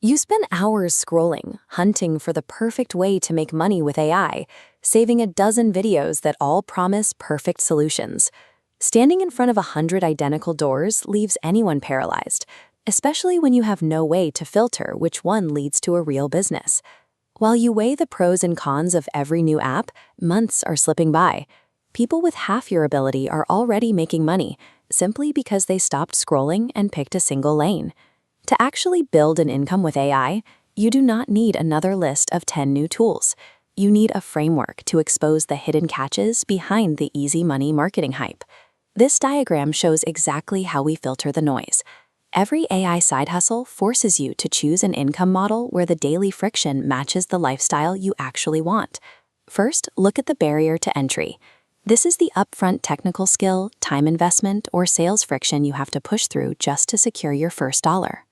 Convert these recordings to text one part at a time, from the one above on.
You spend hours scrolling, hunting for the perfect way to make money with AI, saving a dozen videos that all promise perfect solutions. Standing in front of 100 identical doors leaves anyone paralyzed, especially when you have no way to filter which one leads to a real business. While you weigh the pros and cons of every new app, months are slipping by. People with half your ability are already making money, simply because they stopped scrolling and picked a single lane. To actually build an income with AI, you do not need another list of 10 new tools. You need a framework to expose the hidden catches behind the easy money marketing hype. This diagram shows exactly how we filter the noise. Every AI side hustle forces you to choose an income model where the daily friction matches the lifestyle you actually want. First, look at the barrier to entry. This is the upfront technical skill, time investment, or sales friction you have to push through just to secure your first dollar.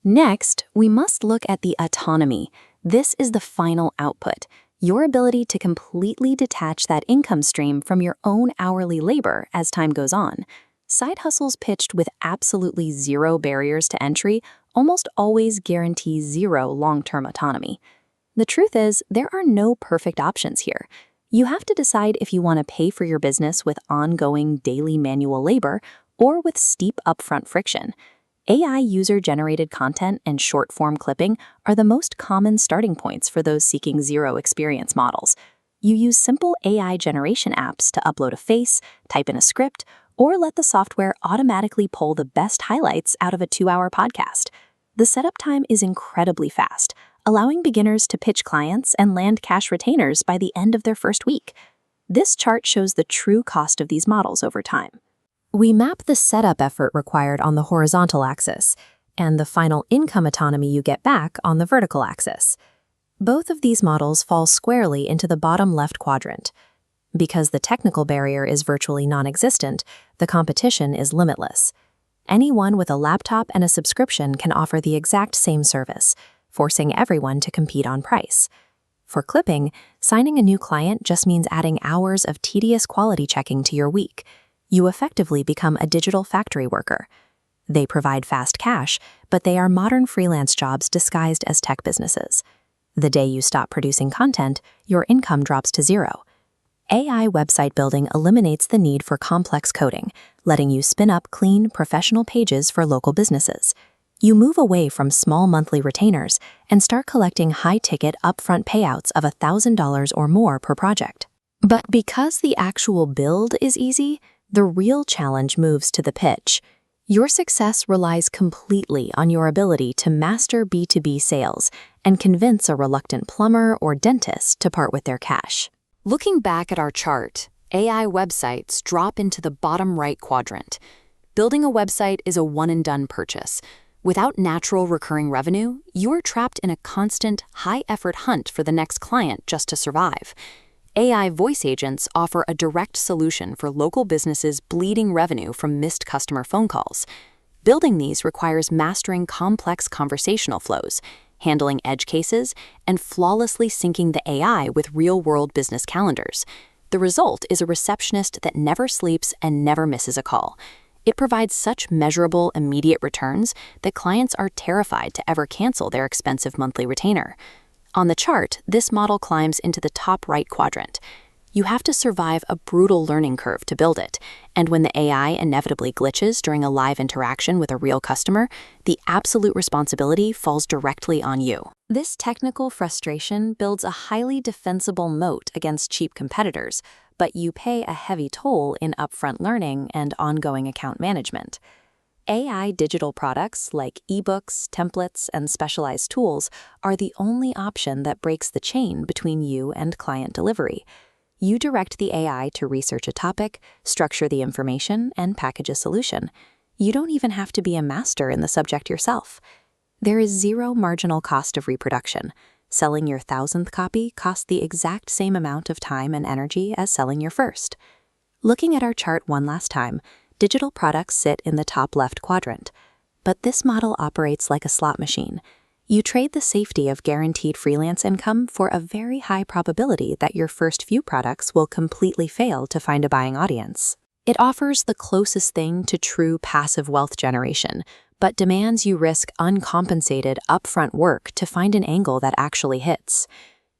Next, we must look at the autonomy. This is the final output, your ability to completely detach that income stream from your own hourly labor as time goes on. Side hustles pitched with absolutely zero barriers to entry almost always guarantee zero long-term autonomy. The truth is, there are no perfect options here. You have to decide if you want to pay for your business with ongoing daily manual labor or with steep upfront friction. AI user-generated content and short-form clipping are the most common starting points for those seeking zero experience models. You use simple AI generation apps to upload a face, type in a script, or let the software automatically pull the best highlights out of a 2-hour podcast. The setup time is incredibly fast, allowing beginners to pitch clients and land cash retainers by the end of their first week. This chart shows the true cost of these models over time. We map the setup effort required on the horizontal axis and the final income autonomy you get back on the vertical axis. Both of these models fall squarely into the bottom left quadrant. Because the technical barrier is virtually non-existent, the competition is limitless. Anyone with a laptop and a subscription can offer the exact same service, forcing everyone to compete on price. For clipping, signing a new client just means adding hours of tedious quality checking to your week. You effectively become a digital factory worker. They provide fast cash, but they are modern freelance jobs disguised as tech businesses. The day you stop producing content, your income drops to zero. AI website building eliminates the need for complex coding, letting you spin up clean, professional pages for local businesses. You move away from small monthly retainers and start collecting high-ticket upfront payouts of $1,000 or more per project. But because the actual build is easy, the real challenge moves to the pitch. Your success relies completely on your ability to master B2B sales and convince a reluctant plumber or dentist to part with their cash. Looking back at our chart, AI websites drop into the bottom right quadrant. Building a website is a one-and-done purchase. Without natural recurring revenue, you are trapped in a constant, high-effort hunt for the next client just to survive. AI voice agents offer a direct solution for local businesses bleeding revenue from missed customer phone calls. Building these requires mastering complex conversational flows, handling edge cases, and flawlessly syncing the AI with real-world business calendars. The result is a receptionist that never sleeps and never misses a call. It provides such measurable, immediate returns that clients are terrified to ever cancel their expensive monthly retainer. On the chart, this model climbs into the top right quadrant. You have to survive a brutal learning curve to build it, and when the AI inevitably glitches during a live interaction with a real customer, the absolute responsibility falls directly on you. This technical frustration builds a highly defensible moat against cheap competitors, but you pay a heavy toll in upfront learning and ongoing account management. AI digital products like ebooks, templates, and specialized tools are the only option that breaks the chain between you and client delivery. You direct the AI to research a topic, structure the information, and package a solution. You don't even have to be a master in the subject yourself. There is zero marginal cost of reproduction. Selling your 1,000th copy costs the exact same amount of time and energy as selling your first. Looking at our chart one last time, digital products sit in the top left quadrant. But this model operates like a slot machine. You trade the safety of guaranteed freelance income for a very high probability that your first few products will completely fail to find a buying audience. It offers the closest thing to true passive wealth generation, but demands you risk uncompensated upfront work to find an angle that actually hits.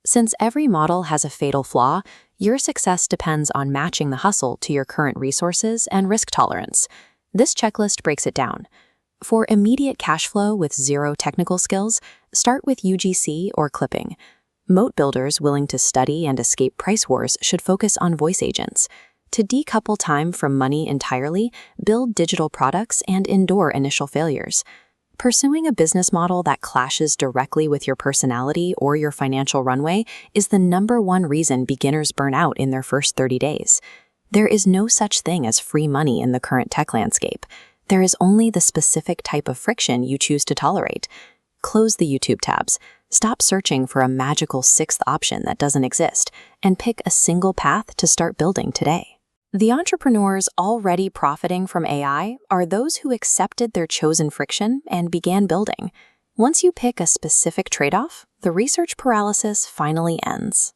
Since every model has a fatal flaw, your success depends on matching the hustle to your current resources and risk tolerance. This checklist breaks it down. For immediate cash flow with zero technical skills, start with UGC or clipping. Moat builders willing to study and escape price wars should focus on voice agents. To decouple time from money entirely, build digital products and endure initial failures. Pursuing a business model that clashes directly with your personality or your financial runway is the #1 reason beginners burn out in their first 30 days. There is no such thing as free money in the current tech landscape. There is only the specific type of friction you choose to tolerate. Close the YouTube tabs. Stop searching for a magical sixth option that doesn't exist, and pick a single path to start building today. The entrepreneurs already profiting from AI are those who accepted their chosen friction and began building. Once you pick a specific trade-off, the research paralysis finally ends.